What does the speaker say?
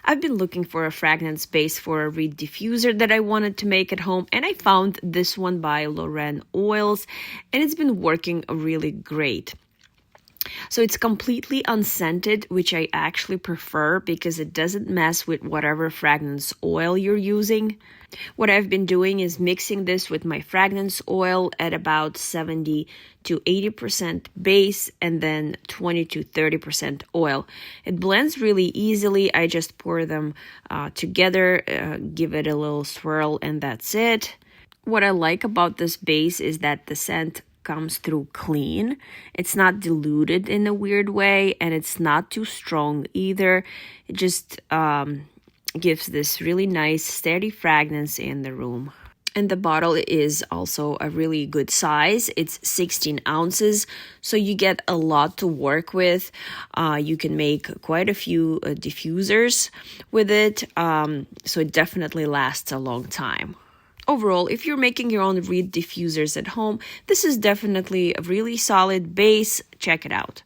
I've been looking for a fragrance base for a reed diffuser that I wanted to make at home, and I found this one by Loren Oils, and it's been working really great. So it's completely unscented, which I actually prefer because it doesn't mess with whatever fragrance oil you're using. What I've been doing is mixing this with my fragrance oil at about 70 to 80% base and then 20 to 30% oil. It blends really easily. I just pour them together, give it a little swirl, and that's it. What I like about this base is that the scent comes through clean. It's not diluted in a weird way, and it's not too strong either. It just gives this really nice steady fragrance in the room. And the bottle is also a really good size. It's 16 ounces, so you get a lot to work with. You can make quite a few diffusers with it, so it definitely lasts a long time. Overall, if you're making your own reed diffusers at home, this is definitely a really solid base. Check it out.